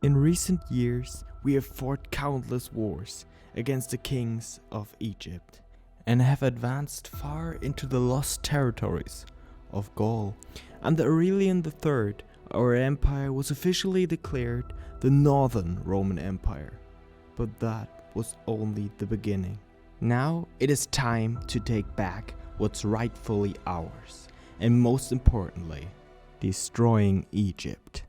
In recent years, we have fought countless wars against the kings of Egypt and have advanced far into the lost territories of Gaul. Under Aurelian III, our empire was officially declared the Northern Roman Empire, but that was only the beginning. Now it is time to take back what's rightfully ours, and most importantly, destroying Egypt.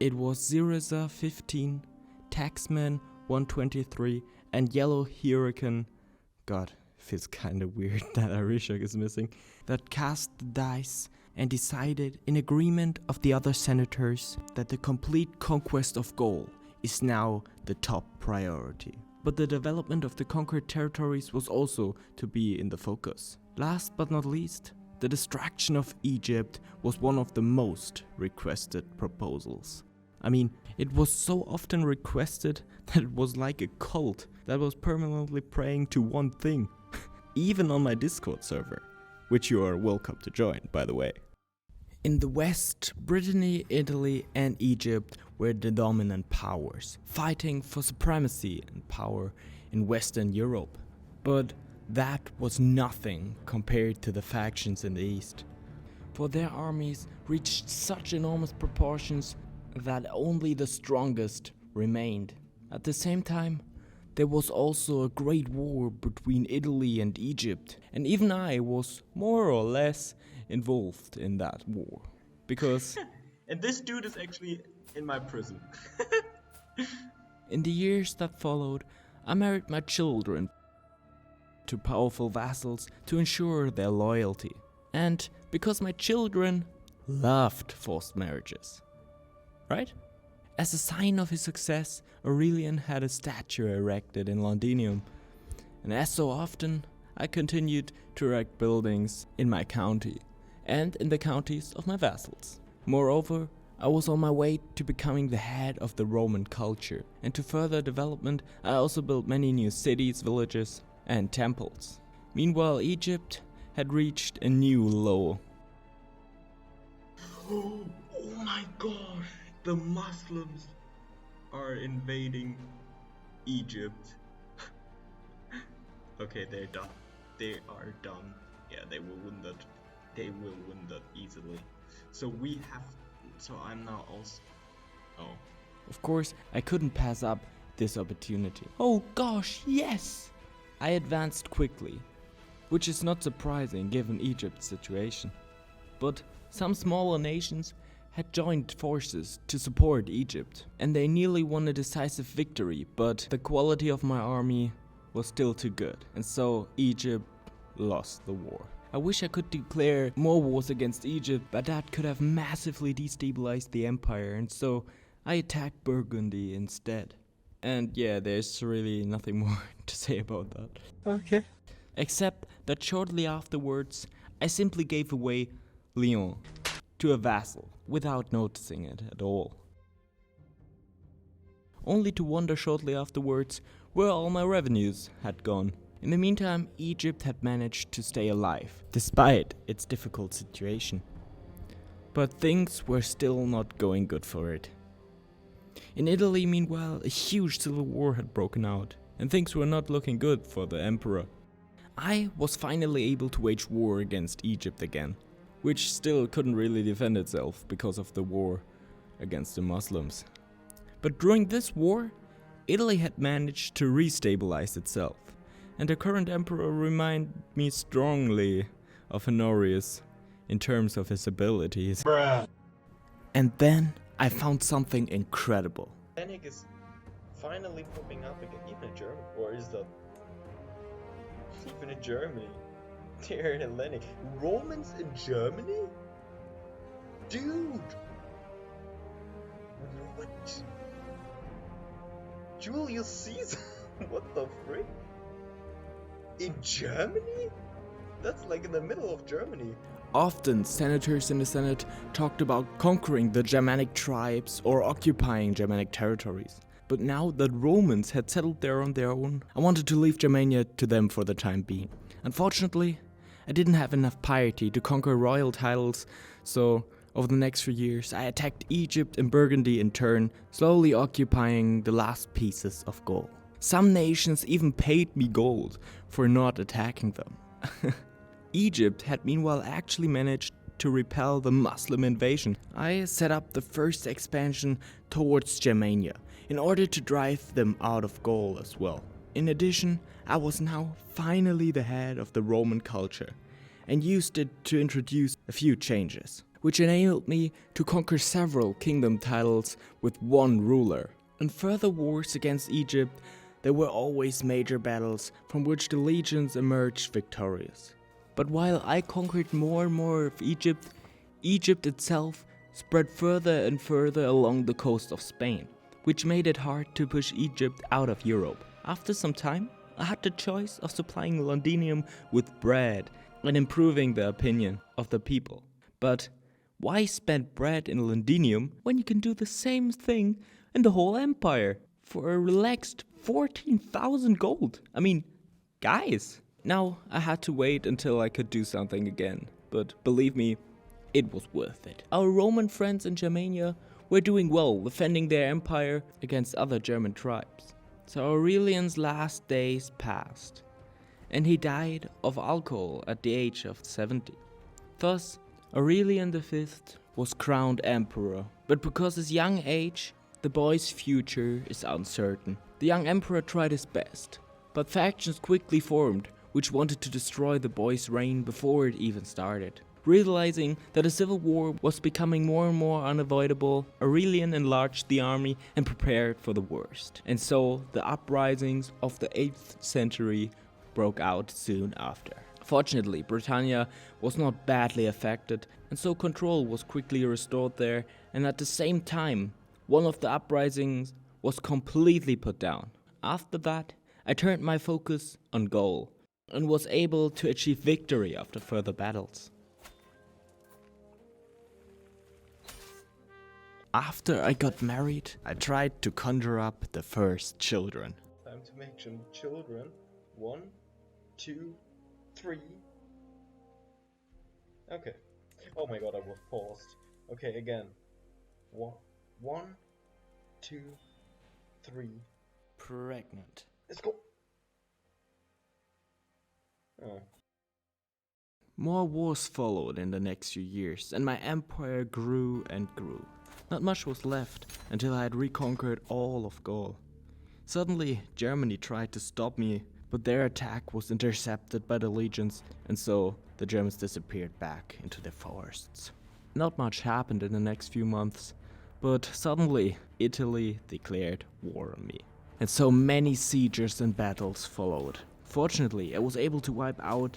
It was Zirza 15, Taxman 123, and Yellow Hurricane, God, feels kinda weird that Arishak is missing, that cast the dice and decided in agreement of the other senators that the complete conquest of Gaul is now the top priority. But the development of the conquered territories was also to be in the focus. Last but not least, the destruction of Egypt was one of the most requested proposals. I mean, it was so often requested that it was like a cult that was permanently praying to one thing. Even on my Discord server, which you are welcome to join, by the way. In the West, Britannia, Italy and Egypt were the dominant powers, fighting for supremacy and power in Western Europe. But that was nothing compared to the factions in the East. For their armies reached such enormous proportions that only the strongest remained. At the same time, there was also a great war between Italy and Egypt, and even I was more or less involved in that war. Because and this dude is actually in my prison. in the years that followed, I married my children to powerful vassals to ensure their loyalty. And because my children loved forced marriages. Right? As a sign of his success, Aurelian had a statue erected in Londinium, and as so often, I continued to erect buildings in my county and in the counties of my vassals. Moreover, I was on my way to becoming the head of the Roman culture, and to further development, I also built many new cities, villages, and temples. Meanwhile, Egypt had reached a new low. Oh my gosh! The Muslims are invading Egypt. Okay, they're done. They are done. Yeah, they will win that. They will win that easily. So we have. So I'm now also. Oh. Of course, I couldn't pass up this opportunity. Oh gosh, yes! I advanced quickly, which is not surprising given Egypt's situation. But some smaller nations had joined forces to support Egypt, and they nearly won a decisive victory, but the quality of my army was still too good, and so Egypt lost the war. I wish I could declare more wars against Egypt, but that could have massively destabilized the empire, and so I attacked Burgundy instead. And yeah, there's really nothing more to say about that. Okay. Except that shortly afterwards, I simply gave away Lyon to a vassal, without noticing it at all. Only to wonder shortly afterwards where all my revenues had gone. In the meantime, Egypt had managed to stay alive, despite its difficult situation. But things were still not going good for it. In Italy, meanwhile, a huge civil war had broken out, and things were not looking good for the emperor. I was finally able to wage war against Egypt again, which still couldn't really defend itself because of the war against the Muslims. But during this war, Italy had managed to restabilize itself, and the current emperor reminded me strongly of Honorius in terms of his abilities. Bruh. And then I found something incredible. Panic is finally popping up again, even in Germany. Or is that even in Germany? They're in Hellenic. Romans in Germany? Dude! What? Julius Caesar? What the frick? In Germany? That's like in the middle of Germany. Often, senators in the Senate talked about conquering the Germanic tribes or occupying Germanic territories. But now that Romans had settled there on their own, I wanted to leave Germania to them for the time being. Unfortunately, I didn't have enough piety to conquer royal titles, so over the next few years I attacked Egypt and Burgundy in turn, slowly occupying the last pieces of Gaul. Some nations even paid me gold for not attacking them. Egypt had meanwhile actually managed to repel the Muslim invasion. I set up the first expansion towards Germania in order to drive them out of Gaul as well. In addition, I was now finally the head of the Roman culture and used it to introduce a few changes, which enabled me to conquer several kingdom titles with one ruler. In further wars against Egypt, there were always major battles from which the legions emerged victorious. But while I conquered more and more of Egypt, Egypt itself spread further and further along the coast of Spain, which made it hard to push Egypt out of Europe. After some time, I had the choice of supplying Londinium with bread and improving the opinion of the people. But why spend bread in Londinium when you can do the same thing in the whole empire for a relaxed 14,000 gold? I mean, guys. Now, I had to wait until I could do something again, but believe me, it was worth it. Our Roman friends in Germania were doing well, defending their empire against other German tribes. So Aurelian's last days passed, and he died of alcohol at the age of 70. Thus, Aurelian V was crowned emperor, but because of his young age, the boy's future is uncertain. The young emperor tried his best, but factions quickly formed which wanted to destroy the boy's reign before it even started. Realizing that a civil war was becoming more and more unavoidable, Aurelian enlarged the army and prepared for the worst. And so the uprisings of the 8th century broke out soon after. Fortunately, Britannia was not badly affected, and so control was quickly restored there, and at the same time, one of the uprisings was completely put down. After that, I turned my focus on Gaul, and was able to achieve victory after further battles. After I got married, I tried to conjure up the first children. Time to make some children. 1, 2, 3. Okay. Oh my god, I was paused. Okay, again. 1, 2, 3. Pregnant. Let's go. Oh. More wars followed in the next few years, and my empire grew and grew. Not much was left until I had reconquered all of Gaul. Suddenly, Germany tried to stop me, but their attack was intercepted by the legions, and so the Germans disappeared back into their forests. Not much happened in the next few months, but suddenly Italy declared war on me. And so many sieges and battles followed. Fortunately, I was able to wipe out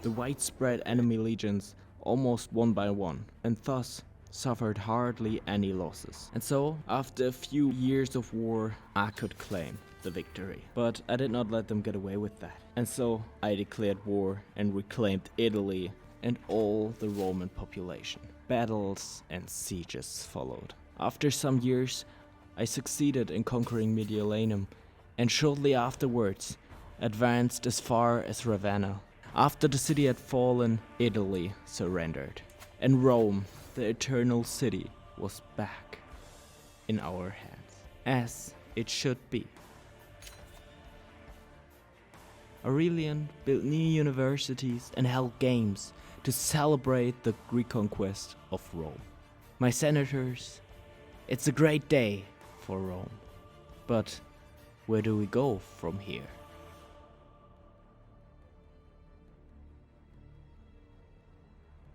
the widespread enemy legions almost one by one, and thus suffered hardly any losses. And so, after a few years of war, I could claim the victory. But I did not let them get away with that. And so, I declared war and reclaimed Italy and all the Roman population. Battles and sieges followed. After some years, I succeeded in conquering Mediolanum, and shortly afterwards, advanced as far as Ravenna. After the city had fallen, Italy surrendered, and Rome, the eternal city, was back in our hands, as it should be. Aurelian built new universities and held games to celebrate the reconquest of Rome. My senators, it's a great day for Rome, but where do we go from here?